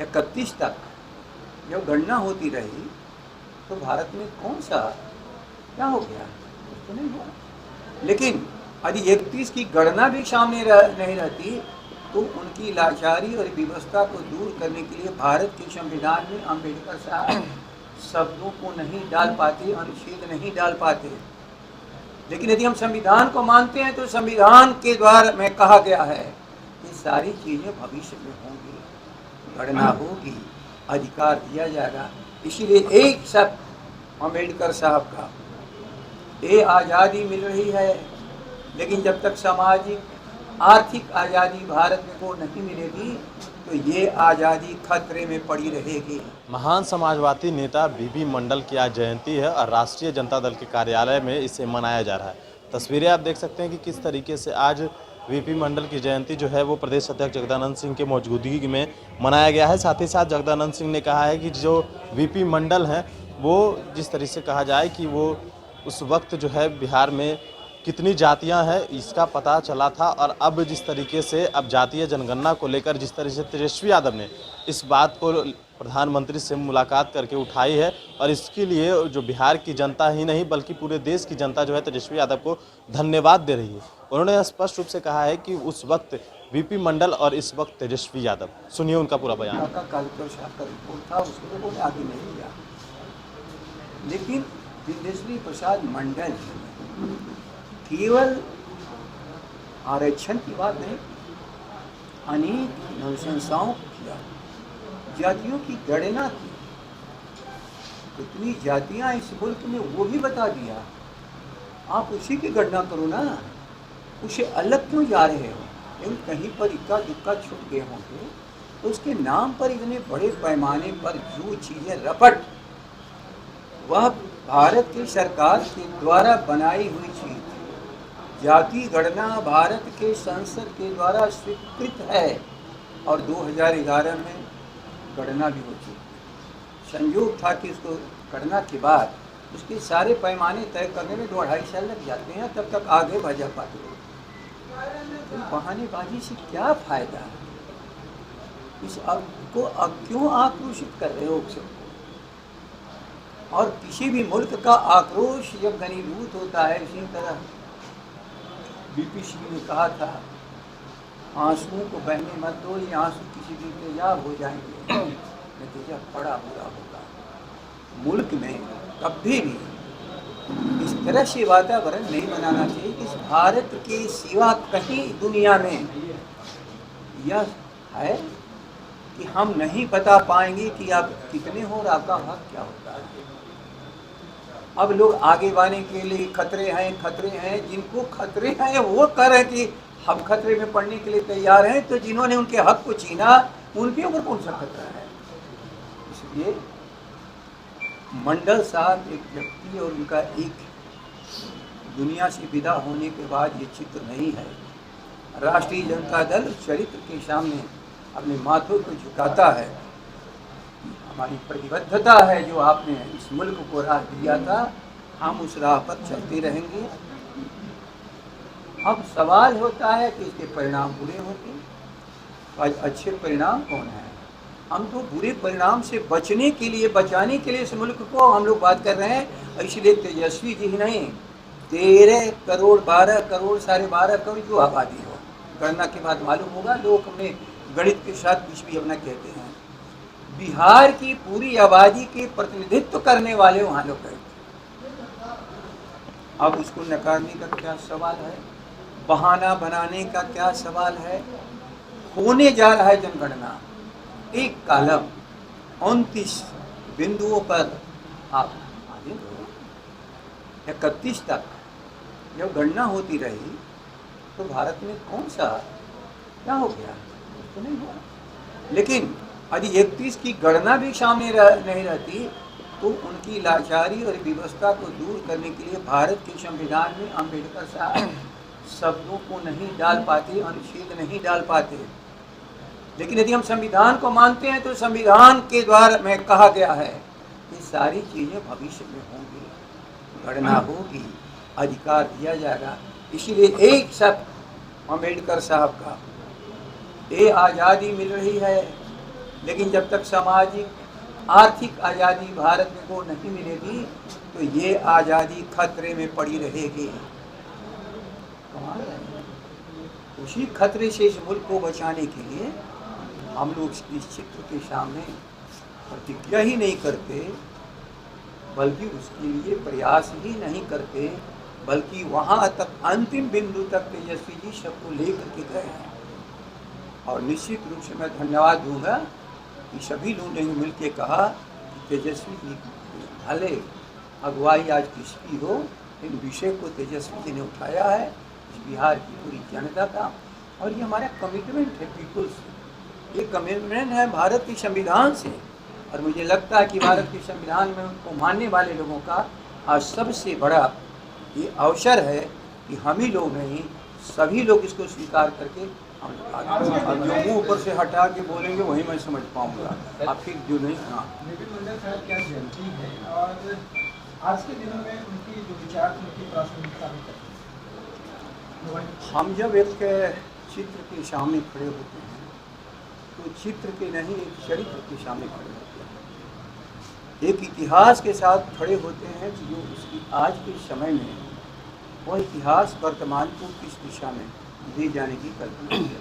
31 तक जब गणना होती रही तो भारत में कौन सा क्या हो गया, कुछ तो नहीं हुआ। लेकिन यदि 31 की गणना भी सामने नहीं रहती तो उनकी लाचारी और व्यवस्था को दूर करने के लिए भारत के संविधान में अम्बेडकर साहब शब्दों को नहीं डाल पाते, अनुच्छेद नहीं डाल पाते। लेकिन यदि हम संविधान को मानते हैं तो संविधान के द्वारा में कहा गया है कि सारी चीज़ें भविष्य में होंगी, गणना होगी, अधिकार दिया जाएगा। इसीलिए एक शब्द अम्बेडकर साहब का, ये आज़ादी मिल रही है लेकिन जब तक सामाजिक आर्थिक आज़ादी भारत में को नहीं मिलेगी तो ये आज़ादी खतरे में पड़ी रहेगी। महान समाजवादी नेता वीपी मंडल की आज जयंती है और राष्ट्रीय जनता दल के कार्यालय में इसे मनाया जा रहा है। तस्वीरें आप देख सकते हैं कि किस तरीके से आज वीपी मंडल की जयंती जो है वो प्रदेश अध्यक्ष जगदानंद सिंह के मौजूदगी में मनाया गया है। साथ ही साथ जगदानंद सिंह ने कहा है कि जो वीपी मंडल हैं वो जिस तरीके से कहा जाए कि वो उस वक्त जो है बिहार में कितनी जातियां हैं इसका पता चला था, और अब जिस तरीके से अब जातीय जनगणना को लेकर जिस तरह से तेजस्वी यादव ने इस बात को प्रधानमंत्री से मुलाकात करके उठाई है, और इसके लिए जो बिहार की जनता ही नहीं बल्कि पूरे देश की जनता जो है तेजस्वी यादव को धन्यवाद दे रही है। उन्होंने स्पष्ट रूप से कहा है कि उस वक्त वीपी मंडल और इस वक्त तेजस्वी यादव। सुनिए उनका पूरा बयान। लेकिन तेजस्वी प्रसाद मंडल केवल आरक्षण की बात नहीं, अनेक अनुशंसाओं को किया, जातियों की गणना की, कितनी जातियां इस मुल्क में वो भी बता दिया। आप उसी की गणना करो ना, उसे अलग क्यों जा रहे हो? लेकिन कहीं पर इक्का दुक्का छूट गए होंगे तो उसके नाम पर इतने बड़े पैमाने पर जो चीज़ें रपट, वह भारत की सरकार के द्वारा बनाई हुई चीज़। जाति गणना भारत के संसद के द्वारा स्वीकृत है और 2011 में गणना भी हो चुकी। संयोग था कि उसको गणना के बाद उसके सारे पैमाने तय करने में 2-2.5 साल लग जाते हैं, तब तक आगे बढ़ जा पाते हो। तो बहानेबाजी से क्या फायदा? इस को अब क्यों आक्रोशित कर रहे हो सबको? और किसी भी मुल्क का आक्रोश जब घनीभूत होता है, इसी तरह बीपी सिंह ने कहा था, आंसुओं को बहने मत दो, ये आंसू किसी दिन तेजाब हो जाएंगे, नतीजा बड़ा बुरा होगा। मुल्क में कभी भी इस तरह से वातावरण नहीं बनाना चाहिए। इस भारत के सिवा कहीं दुनिया में यह है कि हम नहीं बता पाएंगे कि आप कितने हो और आपका हक क्या होता है। अब लोग आगे बढ़ने के लिए खतरे हैं, जिनको खतरे हैं वो कह रहे हैं कि हम खतरे में पड़ने के लिए तैयार हैं, तो जिन्होंने उनके हक को छीना उनके ऊपर कौन सा खतरा है? इसलिए मंडल साहब एक व्यक्ति और उनका एक दुनिया से विदा होने के बाद ये चित्र नहीं है। राष्ट्रीय जनता दल चरित्र के सामने अपने माथों को झुकाता है। हमारी प्रतिबद्धता है जो आपने इस मुल्क को राह दिया था, हम उस राह पर चलते रहेंगे। अब सवाल होता है कि इसके परिणाम बुरे होंगे, आज अच्छे परिणाम कौन है? हम तो बुरे परिणाम से बचने के लिए, बचाने के लिए इस मुल्क को हम लोग बात कर रहे हैं। इसलिए तेजस्वी जी ही नहीं, 13 करोड़ 12 करोड़ 12.5 करोड़ जो आबादी हो, गणना के बाद मालूम होगा, लोग अपने गणित के साथ कुछ भी अपना कहते हैं, बिहार की पूरी आबादी के प्रतिनिधित्व करने वाले वहाँ लोग गए। अब उसको नकारने का क्या सवाल है? बहाना बनाने का क्या सवाल है? होने जा रहा है जनगणना, एक कॉलम 29 बिंदुओं पर आप आगे 31 तक जब गणना होती रही तो भारत में कौन सा क्या हो गया, कुछ तो नहीं हुआ। लेकिन यदि 31 की गणना भी सामने नहीं रहती तो उनकी लाचारी और व्यवस्था को दूर करने के लिए भारत के संविधान में अम्बेडकर साहब शब्दों को नहीं डाल पाते, अनुच्छेद नहीं डाल पाते। लेकिन यदि हम संविधान को मानते हैं तो संविधान के द्वारा में कहा गया है कि सारी चीज़ें भविष्य में होंगी, गणना होगी, अधिकार दिया जाएगा। इसीलिए एक शब्द अम्बेडकर साहब का, ये आज़ादी मिल रही है लेकिन जब तक सामाजिक आर्थिक आज़ादी भारत में को नहीं मिलेगी तो ये आज़ादी खतरे में पड़ी रहेगी। कमाल है। उसी खतरे से इस मुल्क को बचाने के लिए हम लोग इस चित्र के सामने प्रतिज्ञा ही नहीं करते, बल्कि उसके लिए प्रयास ही नहीं करते, बल्कि वहाँ तक अंतिम बिंदु तक तेजस्वी जी सबको लेकर के गए हैं। और निश्चित रूप से मैं धन्यवाद दूंगा कि सभी लोगों ने मिलकर कहा कि तेजस्वी जी भले अगुवाई आज किसकी हो, इन विषय को तेजस्वी जी ने उठाया है इस बिहार की पूरी जनता का, और ये हमारा कमिटमेंट है पीपुल से, ये कमिटमेंट है भारत के संविधान से। और मुझे लगता है कि भारत के संविधान में उनको मानने वाले लोगों का आज सबसे बड़ा ये अवसर है कि हम ही लोग नहीं, सभी लोग इसको स्वीकार करके अब जो मुँह ऊपर से हटा के बोलेंगे वही मैं समझ पाऊंगा, अब फिर जो नहीं। हाँ, विपिन मंडल साहब क्या जयंती है और आज के दिनों में उनकी जो विचार थे उनकी प्रासंगिकता भी करते हैं। हम जब एक चित्र के सामने खड़े होते हैं तो चित्र के नहीं, एक चरित्र के सामने खड़े होते हैं, एक इतिहास के साथ खड़े होते हैं कि जो उसकी आज के समय में वह इतिहास वर्तमान को किस दिशा में ले जाने की कल्पना की।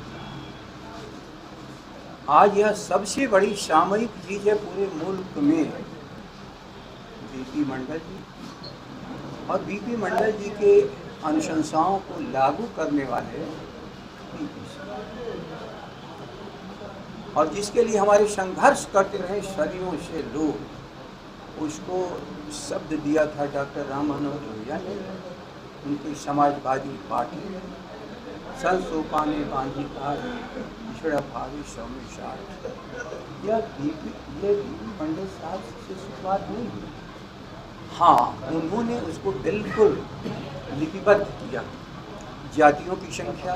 आज यह सबसे बड़ी सामयिक चीज़ है पूरे मुल्क में, वीपी मंडल जी और वीपी मंडल जी के अनुशंसाओं को लागू करने वाले, और जिसके लिए हमारे संघर्ष करते रहे सदियों से लोग, उसको शब्द दिया था डॉक्टर राम मनोहर लोहिया ने, उनकी समाजवादी पार्टी संसोपाने बांधी का पिछड़ा भावी सौम्य साठ। यह वीपी मंडल साहब से शुरुआत नहीं हुई। हाँ, उन्होंने उसको बिल्कुल लिपिबद्ध किया, जातियों की संख्या,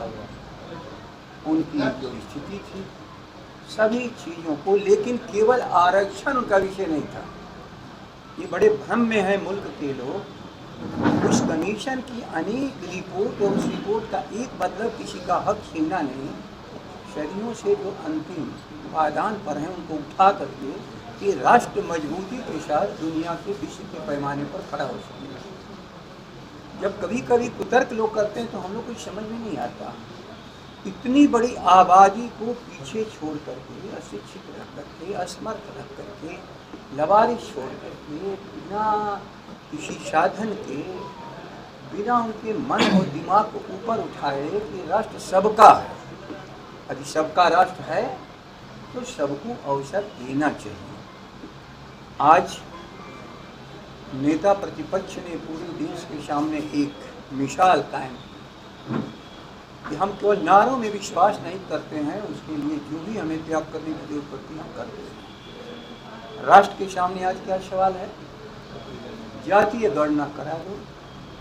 उनकी जो स्थिति थी, सभी चीज़ों को, लेकिन केवल आरक्षण उनका विषय नहीं था। ये बड़े भ्रम में है मुल्क के लोग। उस कमीशन की अनेक रिपोर्ट और उस रिपोर्ट का एक मतलब किसी का हक छीनना नहीं, सदियों से जो अंतिम पायदान पर हैं उनको उठा करके कि राष्ट्र मजबूती के साथ दुनिया के विश्व के पैमाने पर खड़ा हो सके। जब कभी कभी कुतर्क लोग करते हैं तो हम लोग कुछ समझ में नहीं आता। इतनी बड़ी आबादी को पीछे छोड़ करके, अशिक्षित रख करके, असमर्थ रख करके, लवारिश छोड़ करके, बिना किसी साधन के, बिना उनके मन और दिमाग को ऊपर उठाए कि राष्ट्र सबका है, यदि सबका राष्ट्र है तो सबको अवसर देना चाहिए। आज नेता प्रतिपक्ष ने पूरे देश के सामने एक मिसाल कायम की कि हम केवल नारों में विश्वास नहीं करते हैं, उसके लिए जो भी हमें त्याग करने की जरूरत पड़ती है हम करते हैं। राष्ट्र के सामने आज क्या सवाल है? जातीय गणना करा दो।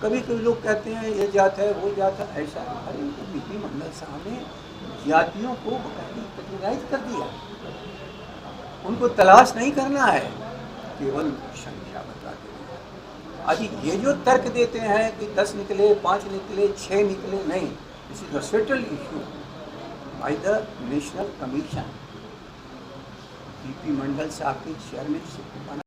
कभी कभी लोग कहते हैं ये जात है वो जात है, ऐसा है। अरे वीपी मंडल साहब ने जातियों को कैटेगराइज कर दिया। उनको तलाश नहीं करना है, केवल संख्या बता देना। अभी ये जो तर्क देते हैं कि 10 निकले, 5 निकले, 6 निकले, नहीं, this is the settled issue by the national commission. VP Mandal साहब के चेयरमैनशिप